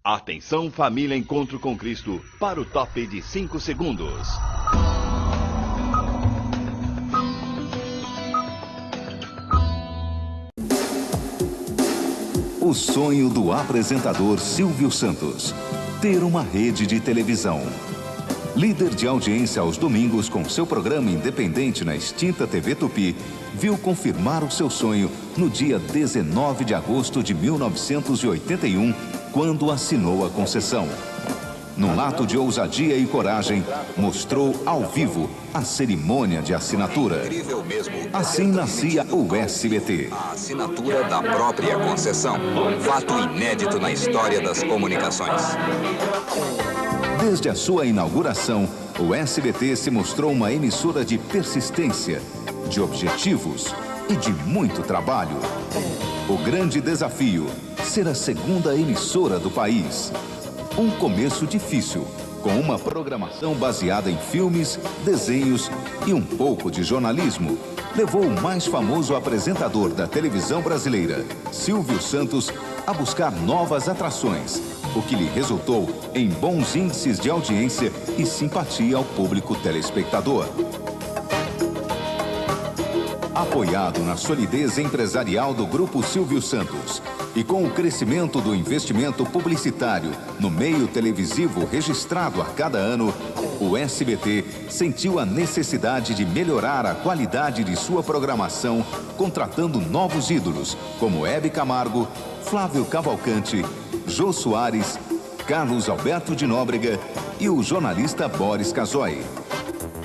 Atenção, família Encontro com Cristo, para o top de 5 segundos. O sonho do apresentador Silvio Santos: ter uma rede de televisão. Líder de audiência aos domingos com seu programa independente na extinta TV Tupi, viu confirmar o seu sonho no dia 19 de agosto de 1981, quando assinou a concessão. Num ato de ousadia e coragem, mostrou ao vivo a cerimônia de assinatura. Assim nascia o SBT. A assinatura da própria concessão, um fato inédito na história das comunicações. Desde a sua inauguração, o SBT se mostrou uma emissora de persistência, de objetivos e de muito trabalho. O grande desafio: ser a segunda emissora do país. Um começo difícil, com uma programação baseada em filmes, desenhos e um pouco de jornalismo, levou o mais famoso apresentador da televisão brasileira, Silvio Santos, a buscar novas atrações, o que lhe resultou em bons índices de audiência e simpatia ao público telespectador. Apoiado na solidez empresarial do Grupo Silvio Santos e com o crescimento do investimento publicitário no meio televisivo registrado a cada ano, o SBT sentiu a necessidade de melhorar a qualidade de sua programação, contratando novos ídolos como Hebe Camargo, Flávio Cavalcante, Jô Soares, Carlos Alberto de Nóbrega e o jornalista Boris Casoy.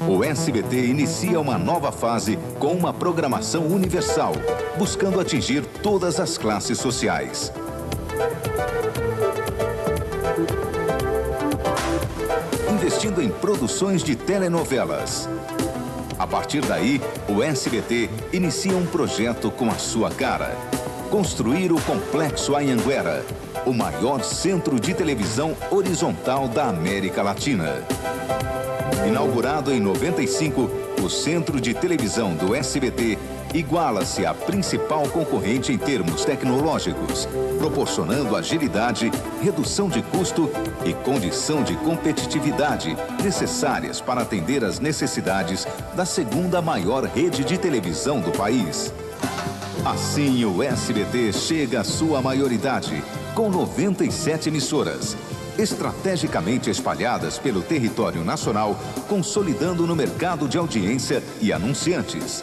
O SBT inicia uma nova fase com uma programação universal, buscando atingir todas as classes sociais. Investindo em produções de telenovelas. A partir daí, o SBT inicia um projeto com a sua cara: construir o Complexo Anhanguera, o maior centro de televisão horizontal da América Latina. Inaugurado em 95, o centro de televisão do SBT iguala-se à principal concorrente em termos tecnológicos, proporcionando agilidade, redução de custo e condição de competitividade necessárias para atender às necessidades da segunda maior rede de televisão do país. Assim, o SBT chega à sua maioridade, com 97 emissoras, estrategicamente espalhadas pelo território nacional, consolidando no mercado de audiência e anunciantes.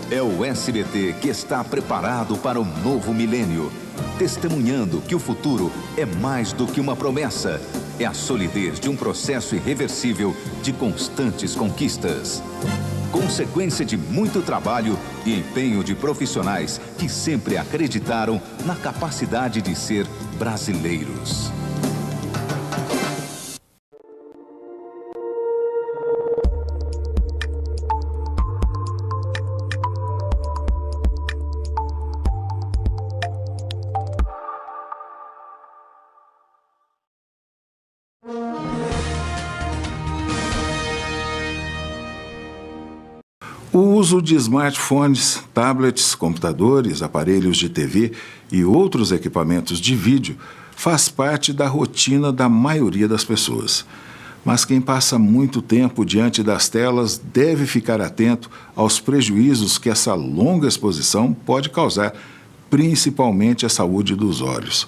É o SBT que está preparado para o novo milênio, testemunhando que o futuro é mais do que uma promessa, é a solidez de um processo irreversível de constantes conquistas. Consequência de muito trabalho e empenho de profissionais que sempre acreditaram na capacidade de ser brasileiros. O uso de smartphones, tablets, computadores, aparelhos de TV e outros equipamentos de vídeo faz parte da rotina da maioria das pessoas. Mas quem passa muito tempo diante das telas deve ficar atento aos prejuízos que essa longa exposição pode causar, principalmente à saúde dos olhos.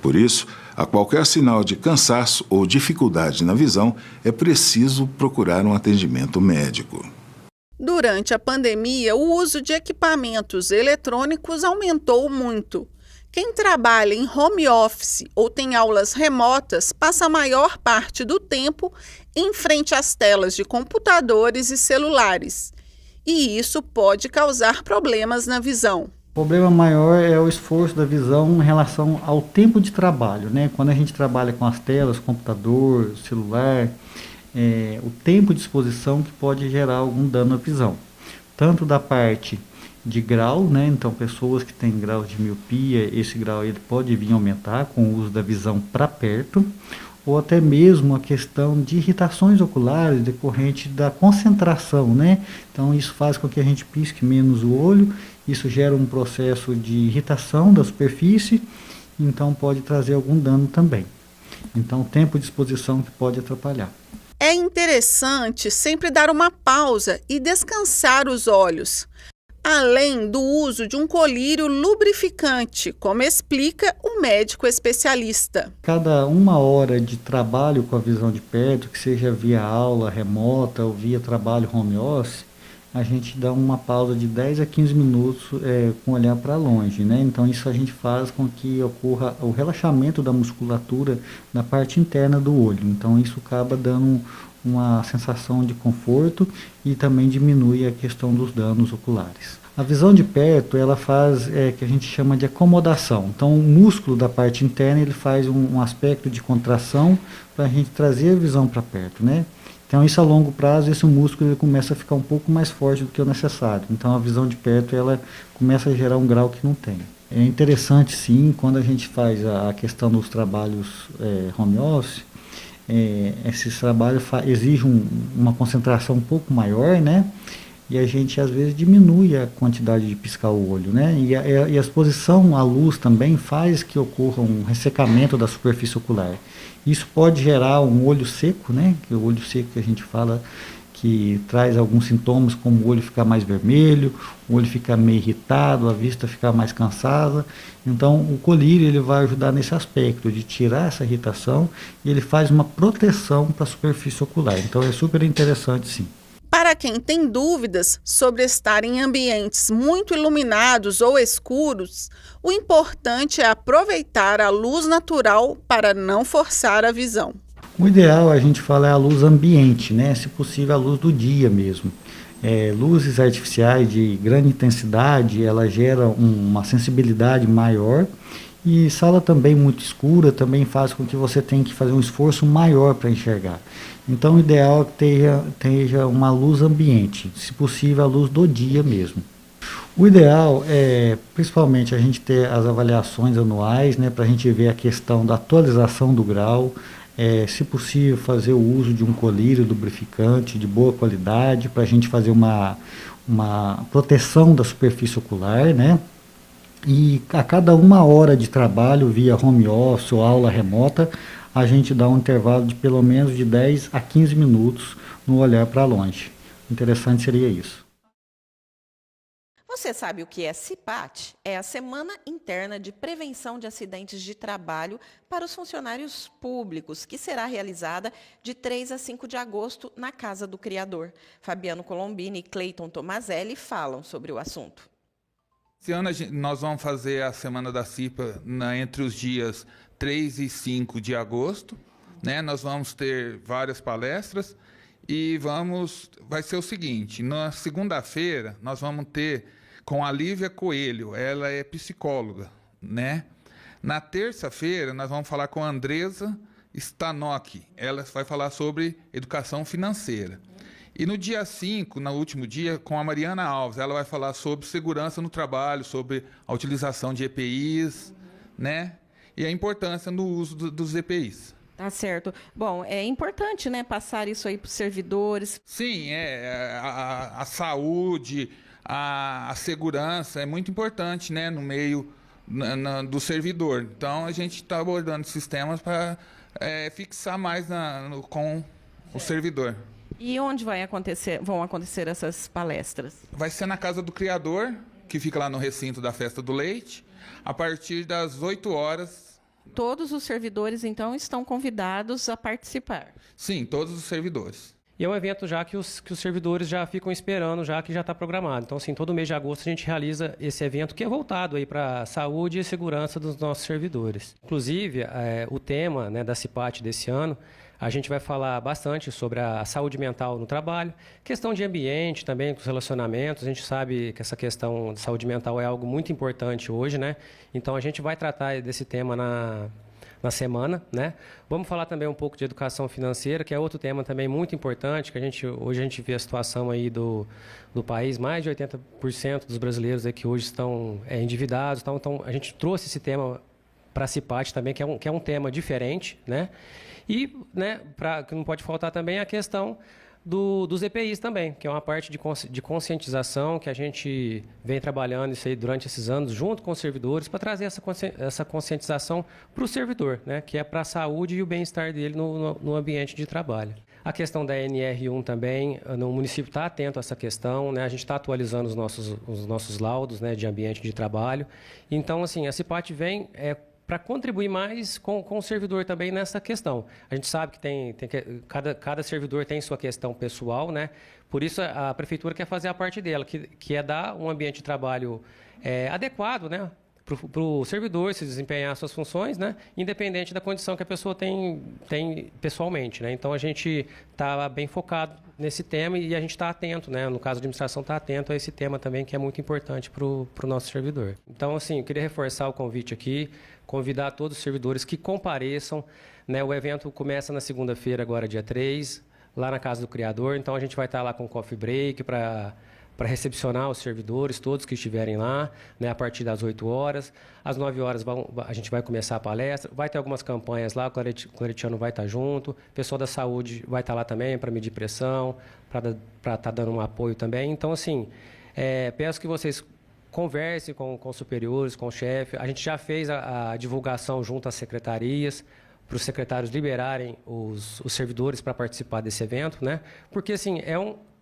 Por isso, a qualquer sinal de cansaço ou dificuldade na visão, é preciso procurar um atendimento médico. Durante a pandemia, o uso de equipamentos eletrônicos aumentou muito. Quem trabalha em home office ou tem aulas remotas passa a maior parte do tempo em frente às telas de computadores e celulares. E isso pode causar problemas na visão. O problema maior é o esforço da visão em relação ao tempo de trabalho, né? Quando a gente trabalha com as telas, computador, celular, o tempo de exposição que pode gerar algum dano à visão. Tanto da parte de grau, né? Então pessoas que têm grau de miopia, esse grau ele pode vir aumentar com o uso da visão para perto, ou até mesmo a questão de irritações oculares decorrente da concentração, né? Então isso faz com que a gente pisque menos o olho, isso gera um processo de irritação da superfície, então pode trazer algum dano também. Então, tempo de exposição que pode atrapalhar. É interessante sempre dar uma pausa e descansar os olhos, além do uso de um colírio lubrificante, como explica o médico especialista. Cada 1 hora de trabalho com a visão de perto, que seja via aula remota ou via trabalho home office, a gente dá uma pausa de 10 a 15 minutos com olhar para longe, né? Então isso a gente faz com que ocorra o relaxamento da musculatura na parte interna do olho. Então isso acaba dando uma sensação de conforto e também diminui a questão dos danos oculares. A visão de perto, ela faz que a gente chama de acomodação. Então, o músculo da parte interna, ele faz um aspecto de contração para a gente trazer a visão para perto, né? Então, isso a longo prazo, esse músculo ele começa a ficar um pouco mais forte do que o necessário. Então, a visão de perto, ela começa a gerar um grau que não tem. É interessante, sim, quando a gente faz a questão dos trabalhos home office, esses trabalhos exigem uma concentração um pouco maior, né? E a gente, às vezes, diminui a quantidade de piscar o olho, né? E a exposição à luz também faz que ocorra um ressecamento da superfície ocular. Isso pode gerar um olho seco, né? Que é o olho seco que a gente fala que traz alguns sintomas, como o olho ficar mais vermelho, o olho ficar meio irritado, a vista ficar mais cansada. Então, o colírio ele vai ajudar nesse aspecto de tirar essa irritação e ele faz uma proteção para a superfície ocular. Então, é super interessante, sim. Para quem tem dúvidas sobre estar em ambientes muito iluminados ou escuros, o importante é aproveitar a luz natural para não forçar a visão. O ideal, a gente fala, é a luz ambiente, né? Se possível, a luz do dia mesmo. Luzes artificiais de grande intensidade, ela gera uma sensibilidade maior. E sala também muito escura também faz com que você tenha que fazer um esforço maior para enxergar. Então o ideal é que tenha uma luz ambiente, se possível a luz do dia mesmo. O ideal é principalmente a gente ter as avaliações anuais, né, para a gente ver a questão da atualização do grau, se possível fazer o uso de um colírio lubrificante de boa qualidade para a gente fazer uma proteção da superfície ocular, né? E a cada 1 hora de trabalho via home office ou aula remota, a gente dá um intervalo de pelo menos de 10 a 15 minutos no olhar para longe. Interessante seria isso. Você sabe o que é CIPAT? É a Semana Interna de Prevenção de Acidentes de Trabalho para os funcionários públicos, que será realizada de 3 a 5 de agosto na Casa do Criador. Fabiano Colombini e Cleiton Tomazelli falam sobre o assunto. Esse ano nós vamos fazer a Semana da CIPA entre os dias 3 e 5 de agosto. Né? Nós vamos ter várias palestras e vai ser o seguinte, na segunda-feira nós vamos ter com a Lívia Coelho, ela é psicóloga. Né? Na terça-feira nós vamos falar com a Andresa Stanock, ela vai falar sobre educação financeira. E no dia 5, no último dia, com a Mariana Alves, ela vai falar sobre segurança no trabalho, sobre a utilização de EPIs, né? E a importância no uso dos EPIs. Tá certo. Bom, é importante, né, passar isso aí para os servidores. Sim, a saúde, a segurança é muito importante, né, no meio do servidor. Então, a gente está abordando esses temas para fixar mais com o servidor. E onde vão acontecer essas palestras? Vai ser na Casa do Criador, que fica lá no recinto da Festa do Leite, a partir das 8 horas. Todos os servidores, então, estão convidados a participar? Sim, todos os servidores. E é um evento já que os servidores já ficam esperando, já que já está programado. Então, assim, todo mês de agosto a gente realiza esse evento que é voltado aí para a saúde e segurança dos nossos servidores. Inclusive, o tema, né, da CIPAT desse ano, a gente vai falar bastante sobre a saúde mental no trabalho, questão de ambiente também, com os relacionamentos. A gente sabe que essa questão de saúde mental é algo muito importante hoje, né? Então, a gente vai tratar desse tema na semana, né? Vamos falar também um pouco de educação financeira, que é outro tema também muito importante, que hoje a gente vê a situação aí do país, mais de 80% dos brasileiros que hoje estão endividados. Então, a gente trouxe esse tema para a CIPAT também, que é um tema diferente, né? E, né, que não pode faltar também a questão dos EPIs também, que é uma parte de conscientização que a gente vem trabalhando isso aí durante esses anos, junto com os servidores, para trazer essa conscientização para o servidor, né, que é para a saúde e o bem-estar dele no ambiente de trabalho. A questão da NR1 também, o município está atento a essa questão, né? A gente está atualizando os nossos laudos, né, de ambiente de trabalho. Então, assim, a CIPAT vem para contribuir mais com o servidor também nessa questão. A gente sabe que cada servidor tem sua questão pessoal, né? Por isso a prefeitura quer fazer a parte dela, que é dar um ambiente de trabalho adequado, né, para o servidor se desempenhar suas funções, né, independente da condição que a pessoa tem pessoalmente, né? Então a gente está bem focado nesse tema e a gente está atento, né? No caso da administração, está atento a esse tema também, que é muito importante para o nosso servidor. Então, assim, eu queria reforçar o convite aqui, convidar todos os servidores que compareçam, né? O evento começa na segunda-feira, agora dia 3, lá na Casa do Criador. Então a gente vai estar lá com o coffee break para recepcionar os servidores, todos que estiverem lá, né, a partir das 8 horas. Às 9 horas a gente vai começar a palestra. Vai ter algumas campanhas lá, o Claretiano vai estar junto. O pessoal da saúde vai estar lá também para medir pressão, para estar dando um apoio também. Então, assim, peço que vocês conversem com os superiores, com o chefe. A gente já fez a divulgação junto às secretarias, para os secretários liberarem os servidores para participar desse evento, né? Porque, assim,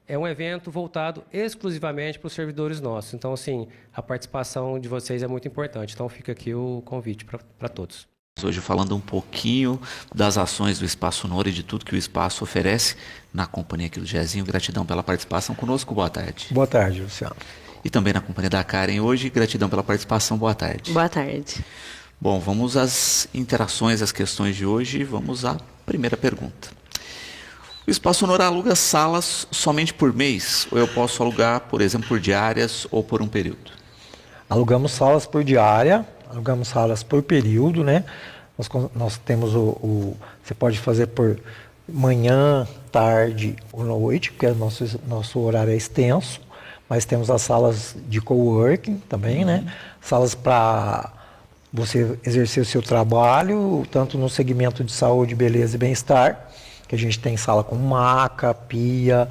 é um evento voltado exclusivamente para os servidores nossos. Então, assim, a participação de vocês é muito importante. Então, fica aqui o convite para todos. Hoje falando um pouquinho das ações do Espaço Nora e de tudo que o Espaço oferece na companhia aqui do Jezinho. Gratidão pela participação conosco. Boa tarde. Boa tarde, Luciano. E também na companhia da Karen hoje. Gratidão pela participação. Boa tarde. Boa tarde. Bom, vamos às interações, às questões de hoje. Vamos à primeira pergunta. O Espaço Nora aluga salas somente por mês? Ou eu posso alugar, por exemplo, por diárias ou por um período? Alugamos salas por diária, alugamos salas por período, né? Nós temos você pode fazer por manhã, tarde ou noite, porque nosso horário é extenso, mas temos as salas de coworking também, né? Salas para você exercer o seu trabalho, tanto no segmento de saúde, beleza e bem-estar, que a gente tem sala com maca, pia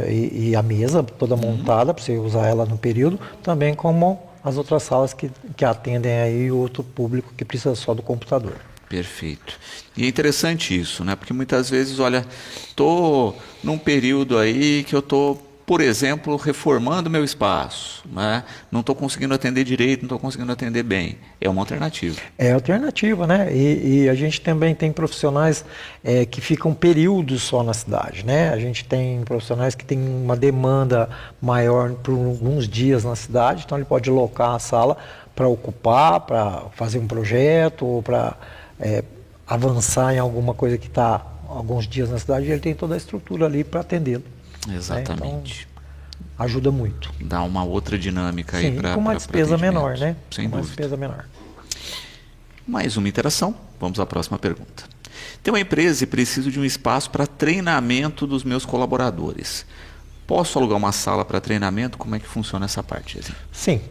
e a mesa toda montada para você usar ela no período, também como as outras salas que atendem aí o outro público que precisa só do computador. Perfeito. E é interessante isso, né? Porque muitas vezes, olha, estou num período aí que eu estou, por exemplo, reformando meu espaço, né? Não estou conseguindo atender direito, não estou conseguindo atender bem. É uma alternativa. É alternativa, né? E a gente também tem profissionais que ficam períodos só na cidade, né? A gente tem profissionais que têm uma demanda maior por alguns dias na cidade, então ele pode locar a sala para ocupar, para fazer um projeto ou para avançar em alguma coisa que está alguns dias na cidade, e ele tem toda a estrutura ali para atendê-lo. Exatamente. Então, ajuda muito. Dá uma outra dinâmica aí para com uma despesa menor, né? Sem dúvida. Uma despesa menor. Mais uma interação. Vamos à próxima pergunta. Tenho uma empresa e preciso de um espaço para treinamento dos meus colaboradores. Posso alugar uma sala para treinamento? Como é que funciona essa parte, Jezinho? Sim.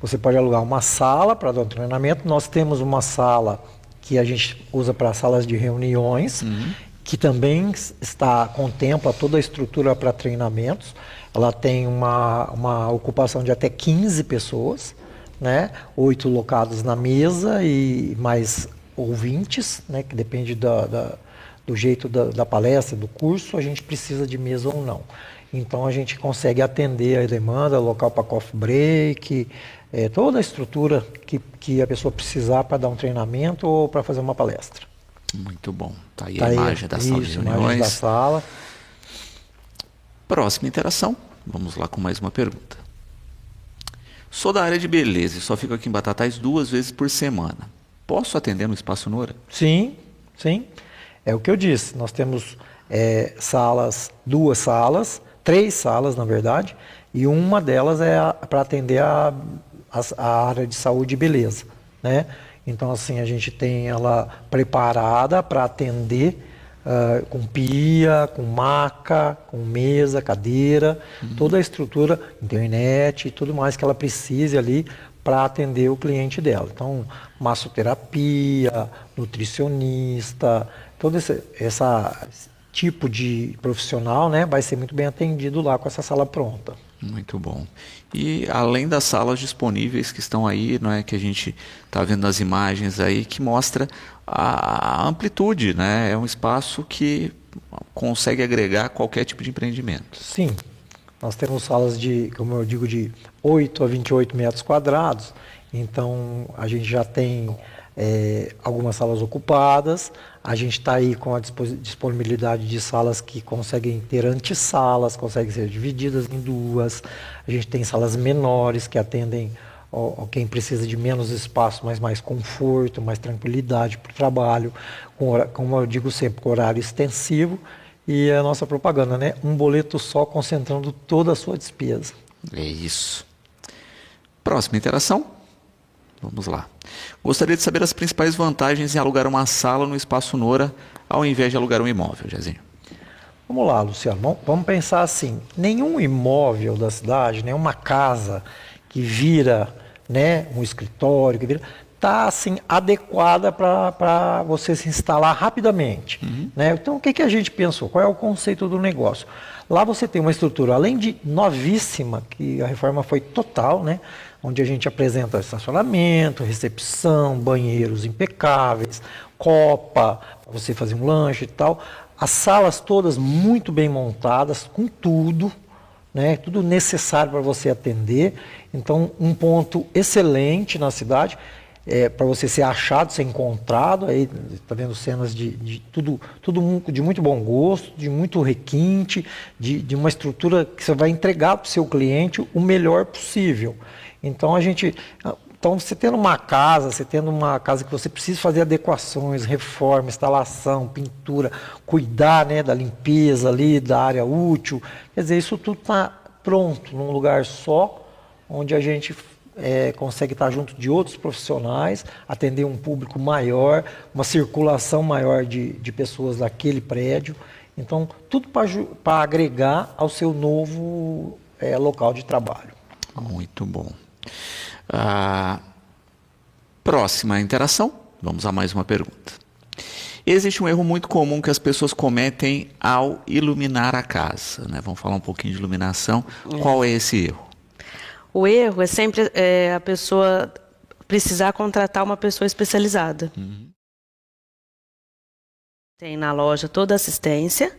Você pode alugar uma sala para dar um treinamento. Nós temos uma sala que a gente usa para salas de reuniões, que também contempla toda a estrutura para treinamentos. Ela tem uma ocupação de até 15 pessoas, né? 8 locados na mesa e mais ouvintes, né? Que depende do jeito da palestra, do curso, a gente precisa de mesa ou não. Então a gente consegue atender a demanda, local para coffee break, toda a estrutura que a pessoa precisar para dar um treinamento ou para fazer uma palestra. Muito bom. Está aí a imagem da sala de reuniões. Imagem da sala. Próxima interação. Vamos lá com mais uma pergunta. Sou da área de beleza e só fico aqui em Batatais 2 vezes por semana. Posso atender no Espaço Nora? Sim, sim. É o que eu disse. Nós temos três salas, na verdade, e uma delas é para atender a área de saúde e beleza, né? Então, assim, a gente tem ela preparada para atender com pia, com maca, com mesa, cadeira, toda a estrutura, internet e tudo mais que ela precise ali para atender o cliente dela. Então, massoterapia, nutricionista, toda tipo de profissional, né, vai ser muito bem atendido lá com essa sala pronta. Muito bom. E além das salas disponíveis que estão aí, não é, que a gente está vendo nas imagens aí, que mostra a amplitude, né? É um espaço que consegue agregar qualquer tipo de empreendimento. Sim. Nós temos salas de, como eu digo, de 8 a 28 metros quadrados. Então, a gente já tem algumas salas ocupadas. A gente está aí com a disponibilidade de salas que conseguem ter antessalas, conseguem ser divididas em duas. A gente tem salas menores que atendem quem precisa de menos espaço, mas mais conforto, mais tranquilidade para o trabalho, como eu digo sempre, com horário extensivo. E a nossa propaganda, né? Um boleto só concentrando toda a sua despesa. É isso. Próxima interação. Vamos lá. Gostaria de saber as principais vantagens em alugar uma sala no Espaço Nora ao invés de alugar um imóvel, Jezinho. Vamos lá, Luciano. Vamos pensar assim. Nenhum imóvel da cidade, nenhuma casa que vira, né, um escritório, que vira, está assim, adequada para você se instalar rapidamente. Né? Então, o que a gente pensou? Qual é o conceito do negócio? Lá você tem uma estrutura, além de novíssima, que a reforma foi total, né? Onde a gente apresenta estacionamento, recepção, banheiros impecáveis, copa, para você fazer um lanche e tal. As salas todas muito bem montadas, com tudo, né? Tudo necessário para você atender. Então, um ponto excelente na cidade, para você ser achado, ser encontrado. Aí está vendo cenas de tudo de muito bom gosto, de muito requinte, de uma estrutura que você vai entregar para o seu cliente o melhor possível. Então, você tendo uma casa que você precisa fazer adequações, reforma, instalação, pintura, cuidar, né, da limpeza ali, da área útil, quer dizer, isso tudo está pronto num lugar só, onde a gente consegue estar junto de outros profissionais, atender um público maior, uma circulação maior de pessoas daquele prédio. Então, tudo para agregar ao seu novo local de trabalho. Muito bom. Próxima interação. Vamos a mais uma pergunta. Existe um erro muito comum que as pessoas cometem ao iluminar a casa, né? Vamos falar um pouquinho de iluminação. Qual é esse erro? O erro é sempre a pessoa precisar contratar uma pessoa especializada. Tem na loja toda a assistência,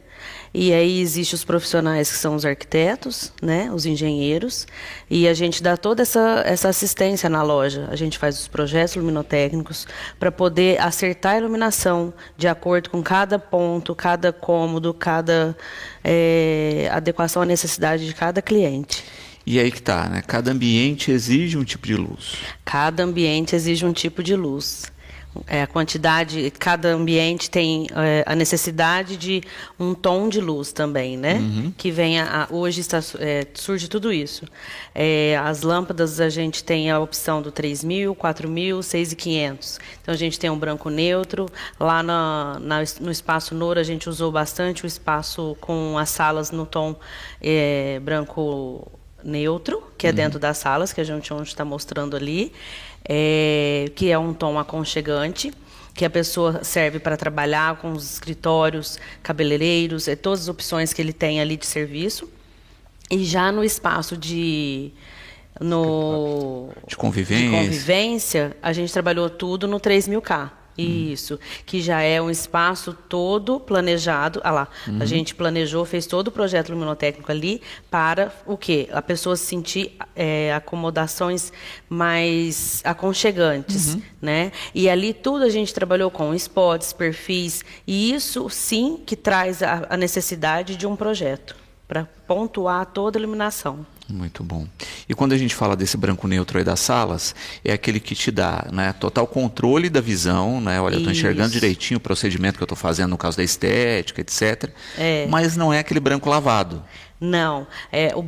e aí existem os profissionais que são os arquitetos, né, os engenheiros, e a gente dá toda essa assistência na loja. A gente faz os projetos luminotécnicos para poder acertar a iluminação de acordo com cada ponto, cada cômodo, cada adequação à necessidade de cada cliente. E aí que tá, né? Cada ambiente exige um tipo de luz. Cada ambiente exige um tipo de luz. A quantidade, cada ambiente tem a necessidade de um tom de luz também, né? Que venha hoje surge tudo isso. As lâmpadas, a gente tem a opção do 3.000, 4.000, 6.500. Então a gente tem um branco neutro. Lá no Espaço Nora a gente usou bastante o espaço com as salas no tom branco neutro, que é dentro das salas, que a gente está mostrando ali. Que é um tom aconchegante, que a pessoa serve para trabalhar com os escritórios, cabeleireiros, todas as opções que ele tem ali de serviço. E já no espaço de convivência, a gente trabalhou tudo no 3.000K. Isso, que já é um espaço todo planejado. A gente planejou, fez todo o projeto luminotécnico ali para o quê? A pessoa se sentir acomodações mais aconchegantes, né? E ali tudo a gente trabalhou com spots, perfis, e isso sim que traz a necessidade de um projeto para pontuar toda a iluminação. Muito bom. E quando a gente fala desse branco neutro aí das salas, é aquele que te dá, né, total controle da visão, né? Olha, eu estou enxergando direitinho o procedimento que eu estou fazendo no caso da estética, etc. Mas não é aquele branco lavado. Não, o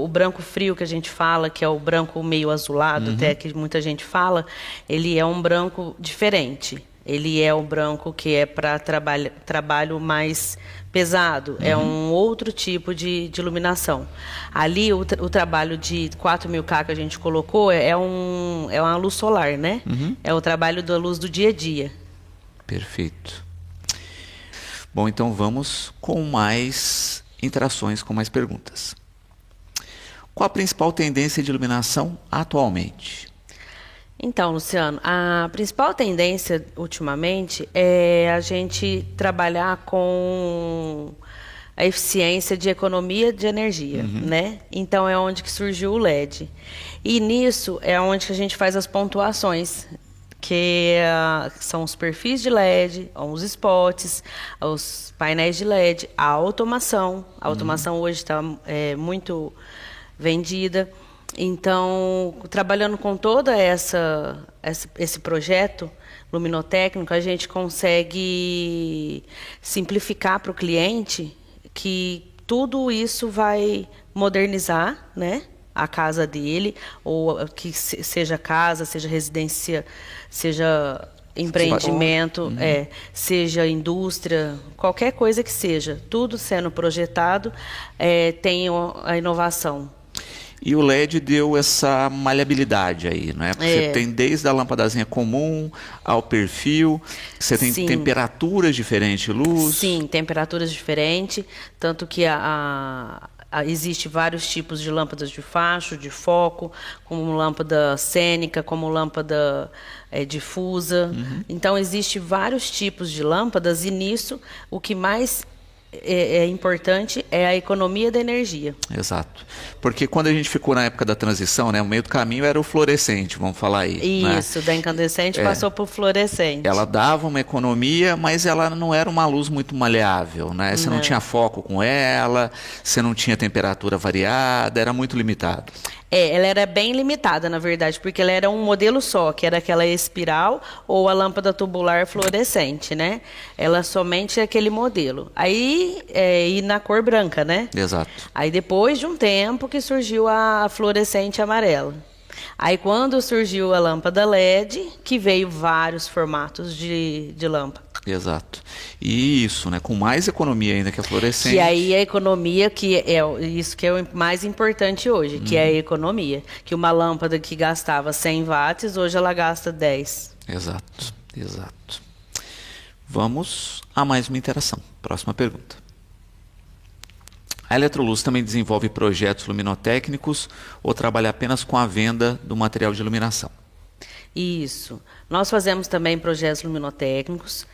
branco frio que a gente fala, que é o branco meio azulado, até que muita gente fala, ele é um branco diferente. Ele é o branco que é para trabalho mais pesado, é um outro tipo de iluminação. Ali, o trabalho de 4.000K que a gente colocou é uma luz solar, né? É o trabalho da luz do dia a dia. Perfeito. Bom, então vamos com mais interações, com mais perguntas. Qual a principal tendência de iluminação atualmente? Então, Luciano, a principal tendência ultimamente é a gente trabalhar com a eficiência de economia de energia, né? Então é onde que surgiu o LED. E nisso é onde que a gente faz as pontuações, que são os perfis de LED, os spots, os painéis de LED, a automação. A automação hoje está muito vendida. Então, trabalhando com toda esse projeto luminotécnico, a gente consegue simplificar para o cliente que tudo isso vai modernizar, né, a casa dele, ou que seja casa, seja residência, seja empreendimento, seja indústria, qualquer coisa que seja, tudo sendo projetado, tem a inovação. E o LED deu essa maleabilidade aí, né? Porque você tem desde a lâmpadazinha comum ao perfil, você tem temperaturas diferentes, luz. Sim, temperaturas diferentes, tanto que existe vários tipos de lâmpadas de facho, de foco, como lâmpada cênica, como lâmpada difusa. Então, existe vários tipos de lâmpadas e nisso o que mais é importante é a economia da energia. Exato. Porque quando a gente ficou na época da transição, né, o meio do caminho era o fluorescente, vamos falar aí. Isso, né? Da incandescente passou para o fluorescente. Ela dava uma economia, mas ela não era uma luz muito maleável, né? Você não tinha foco com ela, você não tinha temperatura variada, era muito limitado. Ela era bem limitada, na verdade, porque ela era um modelo só, que era aquela espiral ou a lâmpada tubular fluorescente, né? Ela somente é aquele modelo. Aí, e na cor branca, né? Exato. Aí depois de um tempo que surgiu a fluorescente amarela. Aí quando surgiu a lâmpada LED, que veio vários formatos de lâmpada. Exato. E isso, né? Com mais economia ainda que a fluorescente. Que aí a economia, que é isso que é o mais importante hoje, que é a economia. Que uma lâmpada que gastava 100 watts, hoje ela gasta 10. Exato, exato. Vamos a mais uma interação. Próxima pergunta. A Eletroluz também desenvolve projetos luminotécnicos ou trabalha apenas com a venda do material de iluminação? Isso. Nós fazemos também projetos luminotécnicos.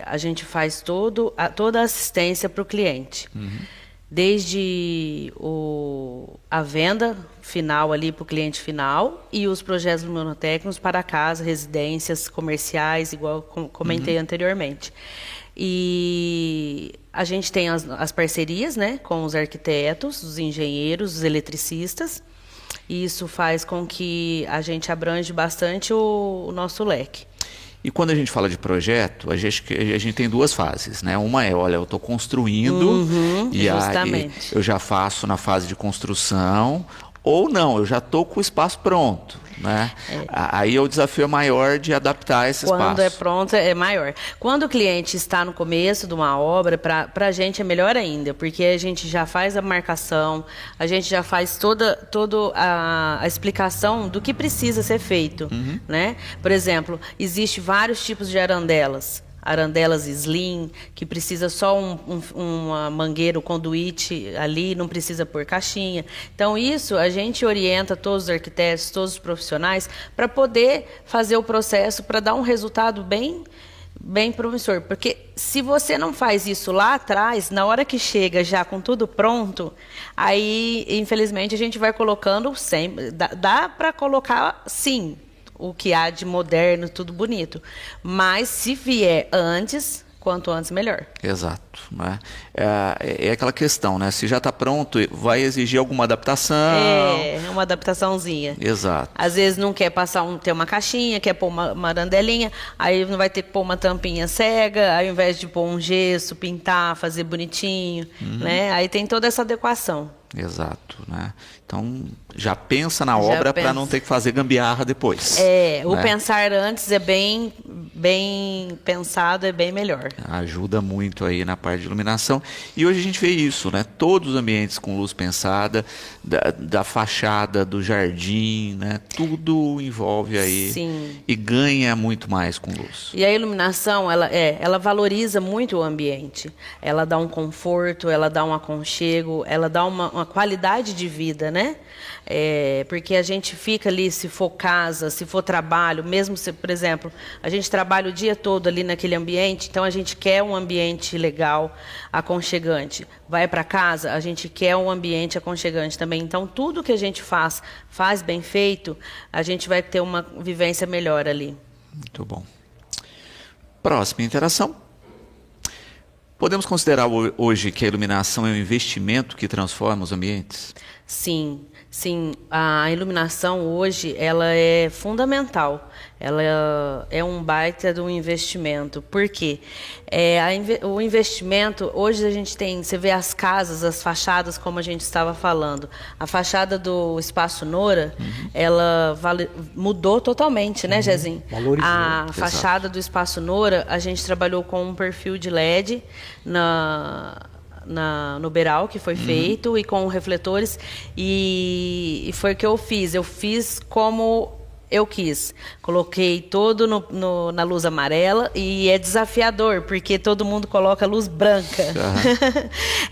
A gente faz toda a assistência para o cliente. Desde a venda final ali para o cliente final e os projetos luminotécnicos para casa, residências, comerciais, igual comentei anteriormente. E a gente tem as parcerias, né, com os arquitetos, os engenheiros, os eletricistas. E isso faz com que a gente abrange bastante o nosso leque. E quando a gente fala de projeto, a gente tem duas fases, né? Uma é, olha, eu estou construindo e aí eu já faço na fase de construção, ou não, eu já estou com o espaço pronto, né? Aí o desafio é maior de adaptar esse espaço. Quando é pronto, é maior. Quando o cliente está no começo de uma obra, para a gente é melhor ainda, porque a gente já faz a marcação, a gente já faz toda a explicação do que precisa ser feito, né? Por exemplo, existe vários tipos de arandelas slim, que precisa só uma mangueira, um conduíte ali, não precisa pôr caixinha. Então, isso a gente orienta todos os arquitetos, todos os profissionais, para poder fazer o processo, para dar um resultado bem promissor. Porque se você não faz isso lá atrás, na hora que chega já com tudo pronto, aí, infelizmente, a gente vai colocando sempre. Dá para colocar, sim, o que há de moderno, tudo bonito. Mas se vier antes, quanto antes, melhor. Exato. Né? É aquela questão, né? Se já está pronto, vai exigir alguma adaptação. Uma adaptaçãozinha. Exato. Às vezes não quer ter uma caixinha, quer pôr uma arandelinha, aí não vai ter que pôr uma tampinha cega, ao invés de pôr um gesso, pintar, fazer bonitinho, né? Aí tem toda essa adequação. Exato, né? Então, já pensa na obra para não ter que fazer gambiarra depois. O pensar antes é bem pensado, é bem melhor. Ajuda muito aí na parte parte de iluminação. E hoje a gente vê isso, né? Todos os ambientes com luz pensada, da fachada, do jardim, né? Tudo envolve aí. Sim. E ganha muito mais com luz. E a iluminação, ela valoriza muito o ambiente. Ela dá um conforto, ela dá um aconchego, ela dá uma qualidade de vida, né? Porque a gente fica ali, se for casa, se for trabalho, mesmo se, por exemplo, a gente trabalha o dia todo ali naquele ambiente, então a gente quer um ambiente legal, aconchegante. Vai para casa, a gente quer um ambiente aconchegante também. Então, tudo que a gente faz bem feito, a gente vai ter uma vivência melhor ali. Muito bom. Próxima interação. Podemos considerar hoje que a iluminação é um investimento que transforma os ambientes? Sim, sim. A iluminação hoje, ela é fundamental. Ela é um baita de um investimento. Por quê? O investimento, hoje a gente tem, você vê as casas, as fachadas, como a gente estava falando. A fachada do Espaço Nora, ela mudou totalmente, né, Jezinho? Valorizou. A fachada do Espaço Nora, a gente trabalhou com um perfil de LED no beiral que foi feito e com refletores, e foi o que eu fiz. Eu fiz como eu quis. Coloquei todo na luz amarela, e é desafiador, porque todo mundo coloca luz branca.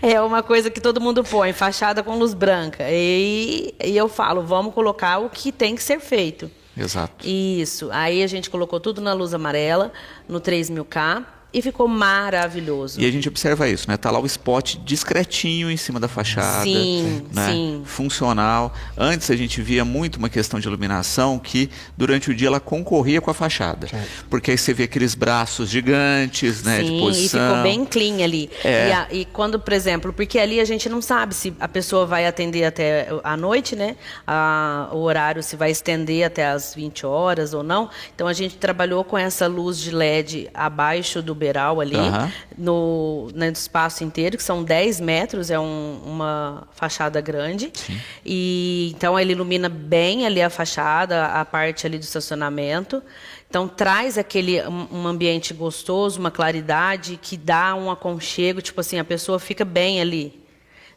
É uma coisa que todo mundo põe, fachada com luz branca. E eu falo, vamos colocar o que tem que ser feito. Exato. Isso. Aí a gente colocou tudo na luz amarela, no 3000K, e ficou maravilhoso. E a gente observa isso, né? Tá lá o spot discretinho em cima da fachada. Sim, né? sim. Funcional. Antes a gente via muito uma questão de iluminação que durante o dia ela concorria com a fachada. Sim. Porque aí você vê aqueles braços gigantes, né? Sim, de posição. e ficou bem clean ali. E quando, por exemplo, porque ali a gente não sabe se a pessoa vai atender até a noite, né? O horário se vai estender até as 20 horas ou não. Então a gente trabalhou com essa luz de LED abaixo do beiral ali, no espaço inteiro, que são 10 metros, é uma fachada grande. Sim. E então ele ilumina bem ali a fachada, a parte ali do estacionamento. Então traz um ambiente gostoso, uma claridade que dá um aconchego, tipo assim, a pessoa fica bem ali.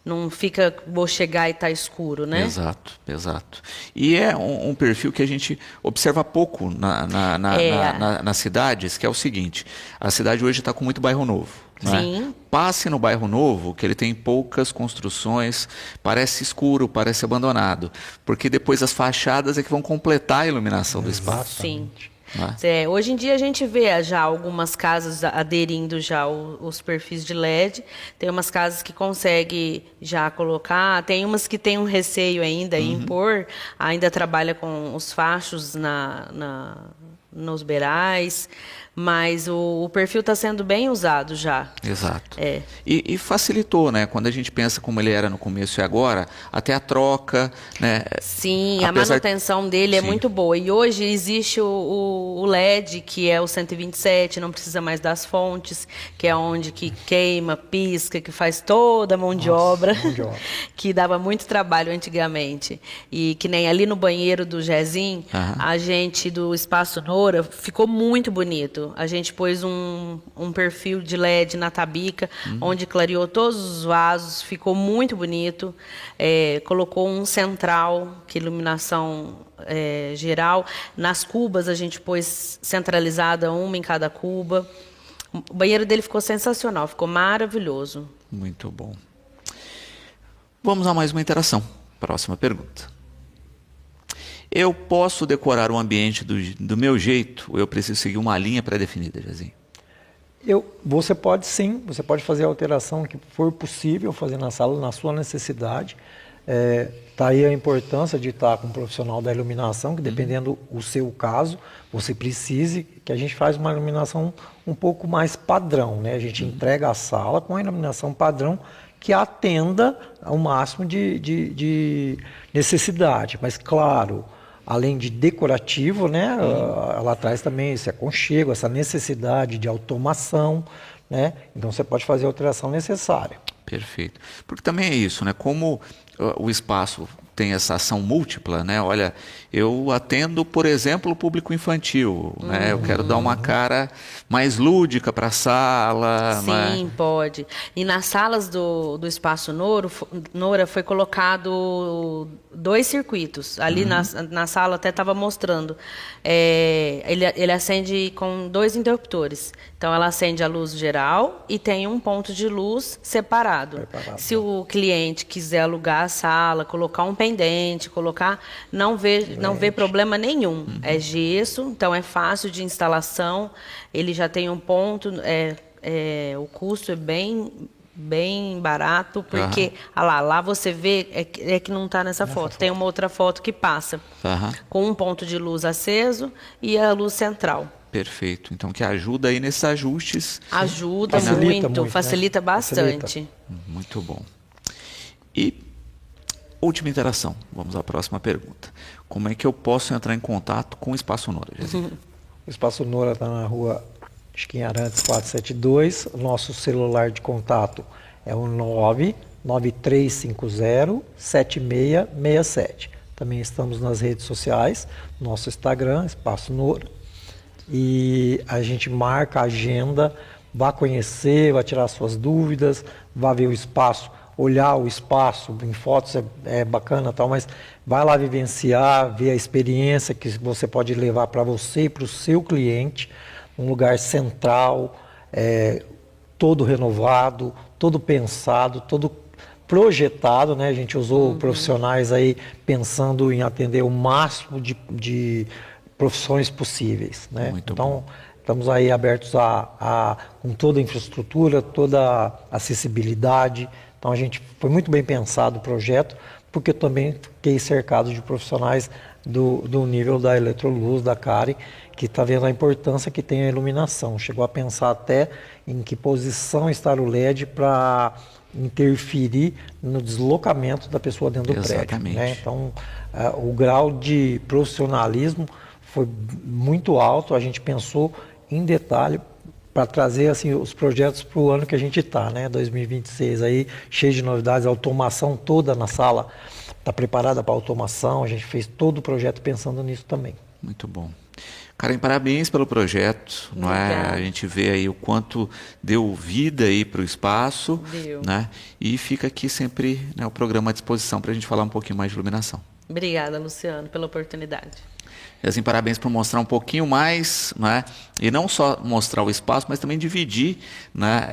Não fica, vou chegar e tá escuro, né? Exato, exato. E é um perfil que a gente observa pouco nas cidades, que é o seguinte: a cidade hoje está com muito bairro novo. Sim. Né? Passe no bairro novo, que ele tem poucas construções, parece escuro, parece abandonado. Porque depois as fachadas é que vão completar a iluminação do espaço. Sim. Hoje em dia a gente vê já algumas casas aderindo já os perfis de LED. Tem umas casas que conseguem já colocar, tem umas que tem um receio ainda em impor, ainda trabalha com os fachos nos beirais, mas o perfil está sendo bem usado já. Exato. E facilitou, né? Quando a gente pensa como ele era no começo e agora, até a troca, né? Sim, a manutenção dele é muito boa. E hoje existe o LED, que é o 127, não precisa mais das fontes, que é onde que queima, pisca, que faz toda a mão de obra, que dava muito trabalho antigamente. E que nem ali no banheiro do Jezinho, a gente do Espaço Nora ficou muito bonito. A gente pôs um perfil de LED na tabica, onde clareou todos os vasos, ficou muito bonito. Colocou um central, que iluminação geral. Nas cubas a gente pôs centralizada, uma em cada cuba. O banheiro dele ficou sensacional, ficou maravilhoso. Muito bom. Vamos a mais uma interação. Próxima pergunta. Eu posso decorar o ambiente do meu jeito ou eu preciso seguir uma linha pré-definida, Jezinho? Você pode sim, você pode fazer a alteração que for possível fazer na sala, na sua necessidade. Tá aí a importância de estar com um profissional da iluminação, que dependendo do seu caso, você precise, que a gente faz uma iluminação um pouco mais padrão, né? A gente entrega a sala com a iluminação padrão que atenda ao máximo de necessidade. Mas, claro, além de decorativo, né, ela traz também esse aconchego, essa necessidade de automação, né? Então você pode fazer a alteração necessária. Perfeito. Porque também é isso, né? Como o espaço tem essa ação múltipla, né? Olha, eu atendo, por exemplo, o público infantil, né? Eu quero dar uma cara mais lúdica para a sala. Sim, né? pode. E nas salas do Espaço Nora foi colocado 2 circuitos. Ali na sala até estava mostrando. Ele acende com 2 interruptores. Então, ela acende a luz geral e tem um ponto de luz separado. Se o cliente quiser alugar a sala, colocar um pendente, não vê problema nenhum. É gesso, então é fácil de instalação. Ele já tem um ponto, o custo é bem barato, porque lá você vê, que não está nessa foto. Tem uma outra foto que passa, com um ponto de luz aceso e a luz central. Perfeito. Então, que ajuda aí nesses ajustes. Ajuda muito, facilita bastante. Muito bom. E última interação. Vamos à próxima pergunta. Como é que eu posso entrar em contato com o Espaço Nora, Jessica? O Espaço Nora está na rua Arantes 472. O nosso celular de contato é o 99350-7667. Também estamos nas redes sociais, nosso Instagram, Espaço Nora. E a gente marca a agenda, vá conhecer, vai tirar suas dúvidas, vá ver o espaço, olhar o espaço, em fotos é bacana, tal, mas vai lá vivenciar, ver a experiência que você pode levar para você e para o seu cliente, um lugar central, todo renovado, todo pensado, todo projetado, né? A gente usou profissionais aí pensando em atender o máximo de profissões possíveis, né? Então, estamos aí abertos com toda a infraestrutura, toda a acessibilidade. Então, foi muito bem pensado o projeto, porque eu também fiquei cercado de profissionais do nível da Eletroluz, da Cari, que está vendo a importância que tem a iluminação. Chegou a pensar até em que posição estar o LED para interferir no deslocamento da pessoa dentro do prédio. Né? Então, o grau de profissionalismo foi muito alto. A gente pensou em detalhe para trazer assim, os projetos para o ano que a gente está, né? 2026, aí, cheio de novidades, a automação toda na sala está preparada para automação. A gente fez todo o projeto pensando nisso também. Muito bom. Karen, parabéns pelo projeto, não é? A gente vê aí o quanto deu vida aí para o espaço, né? E fica aqui sempre, né, o programa à disposição para a gente falar um pouquinho mais de iluminação. Obrigada, Luciano, pela oportunidade. E assim, parabéns por mostrar um pouquinho mais, né? E não só mostrar o espaço, mas também dividir, né,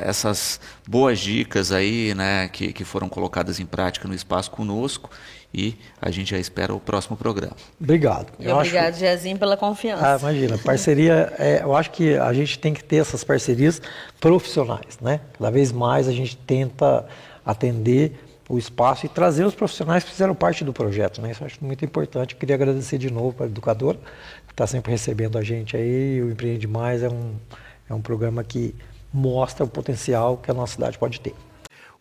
essas boas dicas aí, né, que foram colocadas em prática no espaço conosco. E a gente já espera o próximo programa. Obrigado. Obrigado, Jezinho, pela confiança. Imagina, parceria, eu acho que a gente tem que ter essas parcerias profissionais, né? Cada vez mais a gente tenta atender o espaço e trazer os profissionais que fizeram parte do projeto, né? Isso eu acho muito importante. Eu queria agradecer de novo para a educadora, que está sempre recebendo a gente aí. O Empreende Mais é um programa que mostra o potencial que a nossa cidade pode ter.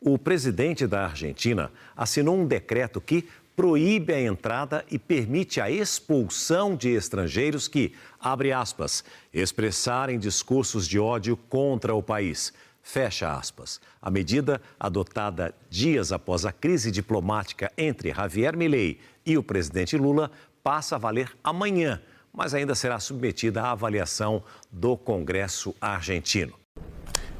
O presidente da Argentina assinou um decreto que proíbe a entrada e permite a expulsão de estrangeiros que, abre aspas, expressarem discursos de ódio contra o país. Fecha aspas. A medida, adotada dias após a crise diplomática entre Javier Milei e o presidente Lula, passa a valer amanhã, mas ainda será submetida à avaliação do Congresso argentino.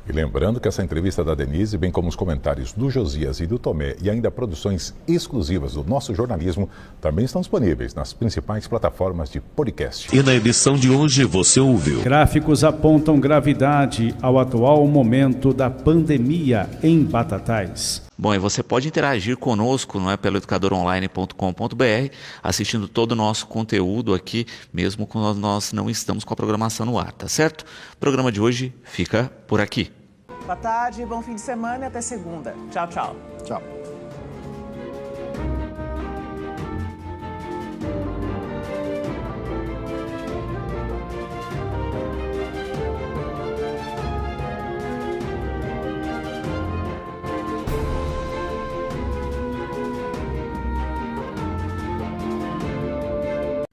E lembrando que essa entrevista da Denise, bem como os comentários do Josias e do Tomé e ainda produções exclusivas do nosso jornalismo, também estão disponíveis nas principais plataformas de podcast. E na edição de hoje você ouviu. Gráficos apontam gravidade ao atual momento da pandemia em Batatais. Bom, e você pode interagir conosco, não é, pelo educadoronline.com.br, assistindo todo o nosso conteúdo aqui, mesmo quando nós não estamos com a programação no ar, tá certo? O programa de hoje fica por aqui. Boa tarde, bom fim de semana e até segunda. Tchau, tchau. Tchau.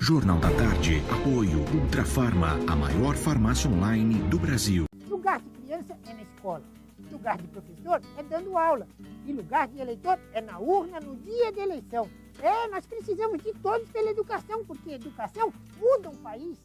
Jornal da Tarde, apoio Ultrafarma, a maior farmácia online do Brasil. Lugar de criança é na escola. Lugar de professor é dando aula. E lugar de eleitor é na urna no dia da eleição. Nós precisamos de todos pela educação, porque educação muda um país.